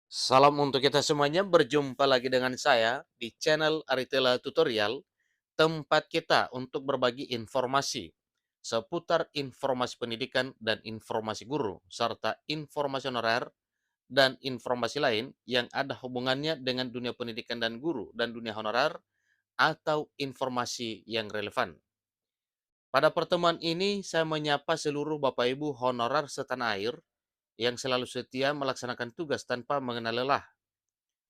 Salam untuk kita semuanya, berjumpa lagi dengan saya di channel Aritela Tutorial, tempat kita untuk berbagi informasi seputar informasi pendidikan dan informasi guru, serta informasi honorer dan informasi lain yang ada hubungannya dengan dunia pendidikan dan guru dan dunia honorer atau informasi yang relevan. Pada pertemuan ini, saya menyapa seluruh Bapak Ibu honorer setanah air yang selalu setia melaksanakan tugas tanpa mengenal lelah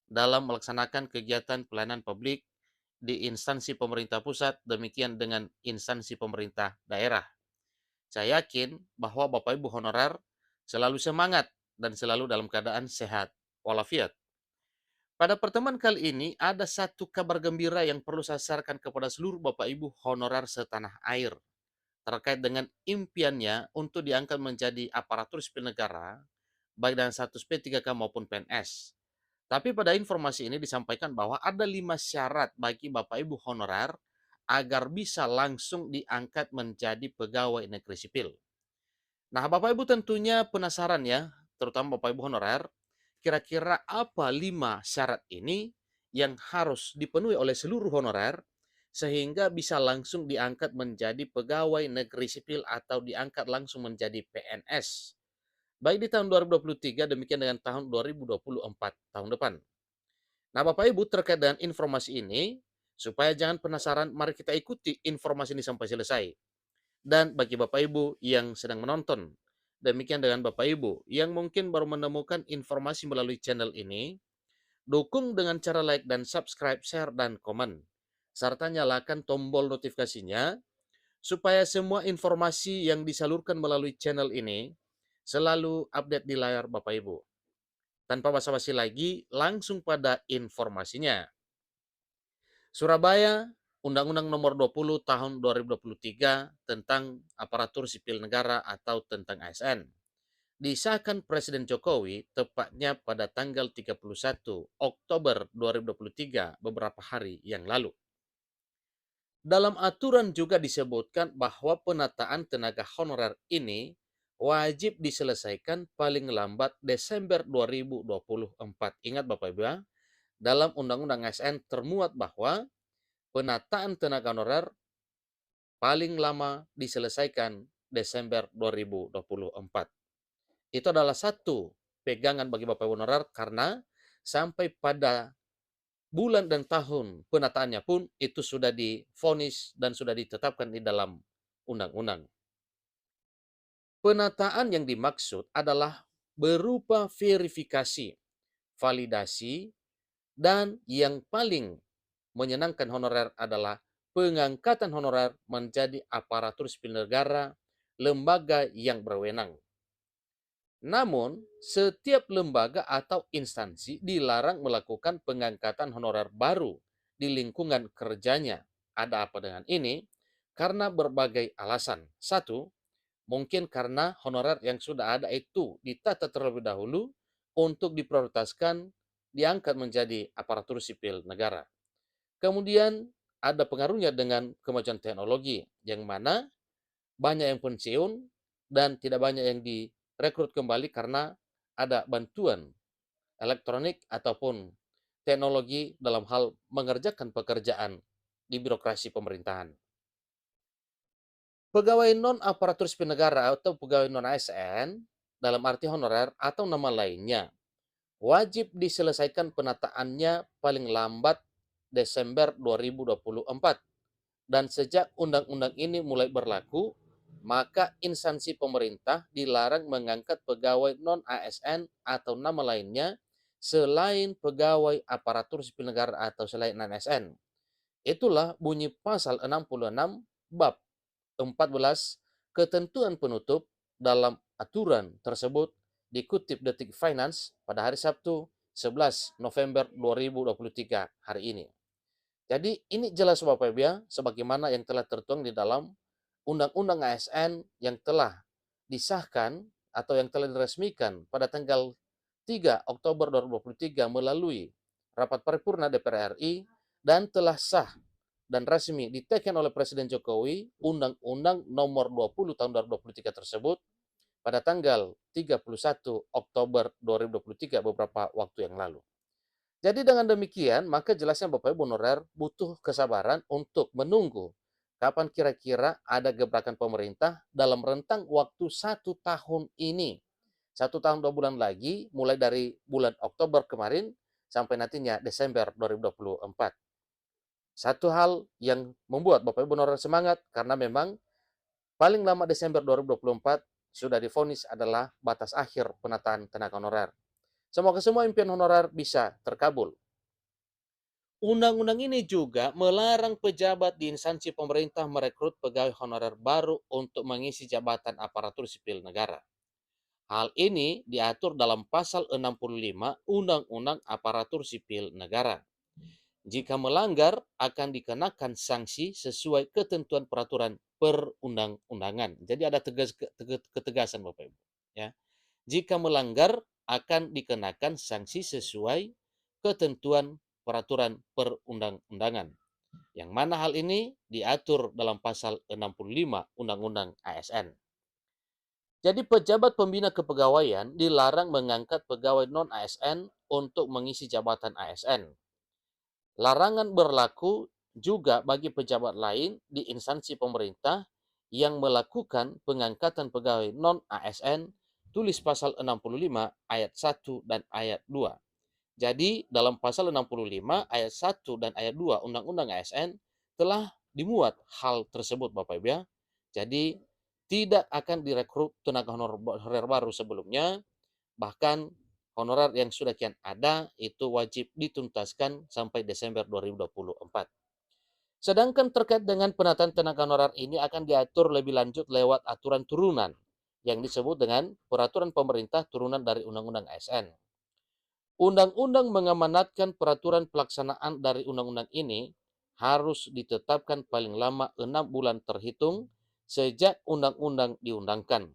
dalam melaksanakan kegiatan pelayanan publik di instansi pemerintah pusat, demikian dengan instansi pemerintah daerah. Saya yakin bahwa Bapak Ibu honorer selalu semangat dan selalu dalam keadaan sehat walafiat. Pada pertemuan kali ini ada satu kabar gembira yang perlu saya sarankan kepada seluruh Bapak Ibu honorer setanah air terkait dengan impiannya untuk diangkat menjadi aparatur sipil negara, baik dengan status P3K maupun PNS. Tapi pada informasi ini disampaikan bahwa ada 5 syarat bagi Bapak Ibu honorer agar bisa langsung diangkat menjadi pegawai negeri sipil. Nah, Bapak Ibu tentunya penasaran ya, terutama Bapak Ibu honorer, kira-kira apa 5 syarat ini yang harus dipenuhi oleh seluruh honorer sehingga bisa langsung diangkat menjadi pegawai negeri sipil atau diangkat langsung menjadi PNS. Baik di tahun 2023 demikian dengan tahun 2024 tahun depan. Nah, Bapak Ibu terkait dengan informasi ini, supaya jangan penasaran, mari kita ikuti informasi ini sampai selesai. Dan bagi Bapak Ibu yang sedang menonton, demikian dengan Bapak Ibu yang mungkin baru menemukan informasi melalui channel ini, dukung dengan cara like dan subscribe, share, dan komen. Serta nyalakan tombol notifikasinya supaya semua informasi yang disalurkan melalui channel ini selalu update di layar Bapak Ibu. Tanpa basa-basi lagi, langsung pada informasinya. Surabaya, Undang-Undang Nomor 20 Tahun 2023 tentang Aparatur Sipil Negara atau tentang ASN disahkan Presiden Jokowi tepatnya pada tanggal 31 Oktober 2023 beberapa hari yang lalu. Dalam aturan juga disebutkan bahwa penataan tenaga honorer ini wajib diselesaikan paling lambat Desember 2024. Ingat Bapak Ibu ya, dalam Undang-Undang ASN termuat bahwa penataan tenaga honorer paling lama diselesaikan Desember 2024. Itu adalah satu pegangan bagi Bapak Ibu honorer karena sampai pada bulan dan tahun penataannya pun itu sudah divonis dan sudah ditetapkan di dalam undang-undang. Penataan yang dimaksud adalah berupa verifikasi, validasi, dan yang paling menyenangkan honorer adalah pengangkatan honorer menjadi aparatur sipil negara, lembaga yang berwenang. Namun, setiap lembaga atau instansi dilarang melakukan pengangkatan honorer baru di lingkungan kerjanya. Ada apa dengan ini? Karena berbagai alasan. Satu, mungkin karena honorer yang sudah ada itu ditata terlebih dahulu untuk diprioritaskan diangkat menjadi aparatur sipil negara. Kemudian ada pengaruhnya dengan kemajuan teknologi, yang mana banyak yang pensiun dan tidak banyak yang direkrut kembali karena ada bantuan elektronik ataupun teknologi dalam hal mengerjakan pekerjaan di birokrasi pemerintahan. Pegawai non aparatur sipil negara atau pegawai non ASN dalam arti honorer atau nama lainnya wajib diselesaikan penataannya paling lambat Desember 2024. Dan sejak undang-undang ini mulai berlaku, maka instansi pemerintah dilarang mengangkat pegawai non-ASN atau nama lainnya selain pegawai aparatur sipil negara atau selain ASN. Itulah bunyi pasal 66 bab 14 ketentuan penutup dalam aturan tersebut dikutip Detik Finance pada hari Sabtu 11 November 2023 hari ini. Jadi ini jelas Bapak Ibu ya, sebagaimana yang telah tertuang di dalam Undang-Undang ASN yang telah disahkan atau yang telah diresmikan pada tanggal 3 Oktober 2023 melalui rapat paripurna DPR RI dan telah sah dan resmi ditekan oleh Presiden Jokowi Undang-Undang Nomor 20 Tahun 2023 tersebut pada tanggal 31 Oktober 2023 beberapa waktu yang lalu. Jadi dengan demikian, maka jelasnya Bapak Ibu honorer butuh kesabaran untuk menunggu kapan kira-kira ada gebrakan pemerintah dalam rentang waktu 1 tahun ini. 1 tahun 2 bulan lagi, mulai dari bulan Oktober kemarin sampai nantinya Desember 2024. Satu hal yang membuat Bapak Ibu honorer semangat karena memang paling lama Desember 2024 sudah divonis adalah batas akhir penataan tenaga honorer. Semoga semua impian honorer bisa terkabul. Undang-undang ini juga melarang pejabat di instansi pemerintah merekrut pegawai honorer baru untuk mengisi jabatan aparatur sipil negara. Hal ini diatur dalam pasal 65 Undang-Undang Aparatur Sipil Negara. Jika melanggar, akan dikenakan sanksi sesuai ketentuan peraturan perundang-undangan. Jadi ada ketegasan Bapak Ibu. Ya. Jika melanggar, akan dikenakan sanksi sesuai ketentuan peraturan perundang-undangan. Yang mana hal ini diatur dalam pasal 65 Undang-Undang ASN. Jadi pejabat pembina kepegawaian dilarang mengangkat pegawai non-ASN untuk mengisi jabatan ASN. Larangan berlaku juga bagi pejabat lain di instansi pemerintah yang melakukan pengangkatan pegawai non-ASN, tulis pasal 65 ayat 1 dan ayat 2. Jadi dalam pasal 65 ayat 1 dan ayat 2 Undang-Undang ASN telah dimuat hal tersebut Bapak Ibu ya. Jadi tidak akan direkrut tenaga honorer baru sebelumnya, bahkan honorer yang sudah kian ada itu wajib dituntaskan sampai Desember 2024. Sedangkan terkait dengan penataan tenaga honorer ini akan diatur lebih lanjut lewat aturan turunan yang disebut dengan peraturan pemerintah turunan dari Undang-Undang ASN. Undang-undang mengamanatkan peraturan pelaksanaan dari undang-undang ini harus ditetapkan paling lama 6 bulan terhitung sejak undang-undang diundangkan.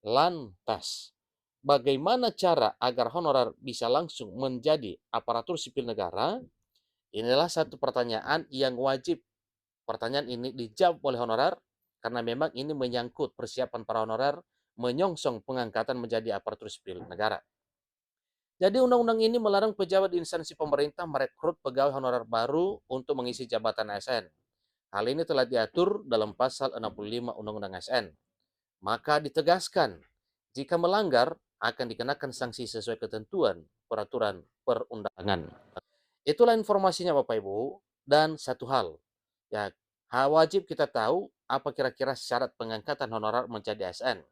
Lantas, bagaimana cara agar honorer bisa langsung menjadi aparatur sipil negara? Inilah satu pertanyaan yang wajib. Pertanyaan ini dijawab oleh honorer karena memang ini menyangkut persiapan para honorer menyongsong pengangkatan menjadi aparatur sipil negara. Jadi undang-undang ini melarang pejabat di instansi pemerintah merekrut pegawai honorer baru untuk mengisi jabatan ASN. Hal ini telah diatur dalam pasal 65 Undang-Undang ASN. Maka ditegaskan, jika melanggar akan dikenakan sanksi sesuai ketentuan peraturan perundangan. Itulah informasinya Bapak Ibu. Dan satu hal, ya wajib kita tahu apa kira-kira syarat pengangkatan honorer menjadi ASN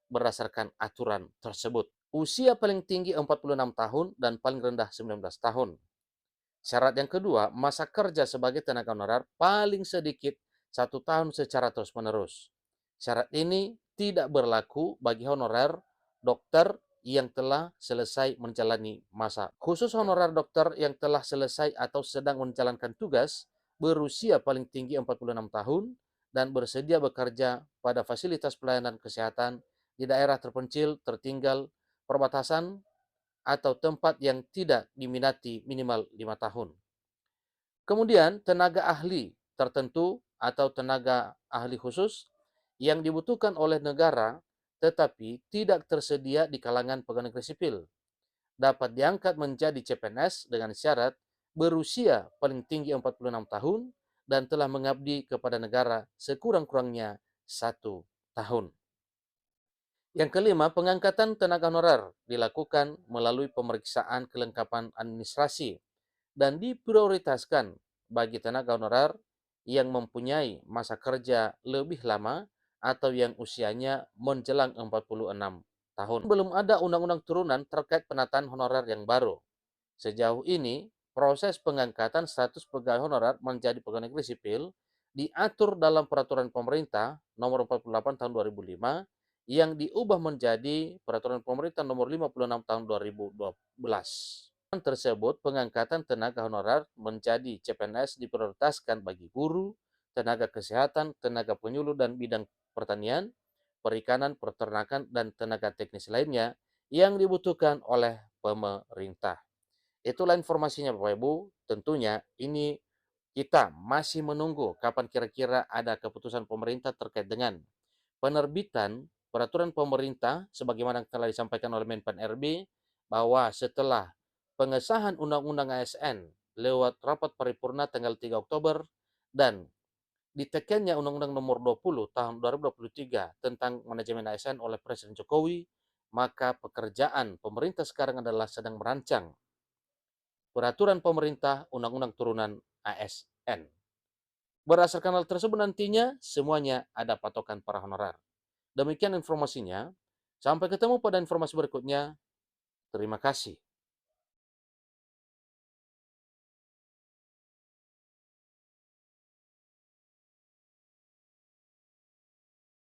berdasarkan aturan tersebut. Usia paling tinggi 46 tahun dan paling rendah 19 tahun. Syarat yang kedua, masa kerja sebagai tenaga honorer paling sedikit 1 tahun secara terus-menerus. Syarat ini tidak berlaku bagi honorer dokter yang telah selesai menjalani masa. Khusus honorer dokter yang telah selesai atau sedang menjalankan tugas berusia paling tinggi 46 tahun dan bersedia bekerja pada fasilitas pelayanan kesehatan di daerah terpencil, tertinggal, perbatasan, atau tempat yang tidak diminati minimal 5 tahun. Kemudian tenaga ahli tertentu atau tenaga ahli khusus yang dibutuhkan oleh negara tetapi tidak tersedia di kalangan pegawai negeri sipil dapat diangkat menjadi CPNS dengan syarat berusia paling tinggi 46 tahun dan telah mengabdi kepada negara sekurang-kurangnya 1 tahun. Yang kelima, pengangkatan tenaga honorer dilakukan melalui pemeriksaan kelengkapan administrasi dan diprioritaskan bagi tenaga honorer yang mempunyai masa kerja lebih lama atau yang usianya menjelang 46 tahun. Belum ada undang-undang turunan terkait penataan honorer yang baru. Sejauh ini, proses pengangkatan status pegawai honorer menjadi pegawai negeri sipil diatur dalam peraturan pemerintah nomor 48 tahun 2005 yang diubah menjadi peraturan pemerintah nomor 56 tahun 2012. Tersebut, pengangkatan tenaga honorer menjadi CPNS diprioritaskan bagi guru, tenaga kesehatan, tenaga penyuluh dan bidang pertanian, perikanan, peternakan, dan tenaga teknis lainnya yang dibutuhkan oleh pemerintah. Itulah informasinya Bapak Ibu. Tentunya ini kita masih menunggu kapan kira-kira ada keputusan pemerintah terkait dengan penerbitan peraturan pemerintah sebagaimana telah disampaikan oleh Menpan RB bahwa setelah pengesahan Undang-Undang ASN lewat rapat paripurna tanggal 3 Oktober dan ditekannya Undang-Undang Nomor 20 Tahun 2023 tentang manajemen ASN oleh Presiden Jokowi, maka pekerjaan pemerintah sekarang adalah sedang merancang peraturan pemerintah Undang-Undang Turunan ASN. Berdasarkan hal tersebut nantinya semuanya ada patokan para honorer. Demikian informasinya. Sampai ketemu pada informasi berikutnya. Terima kasih.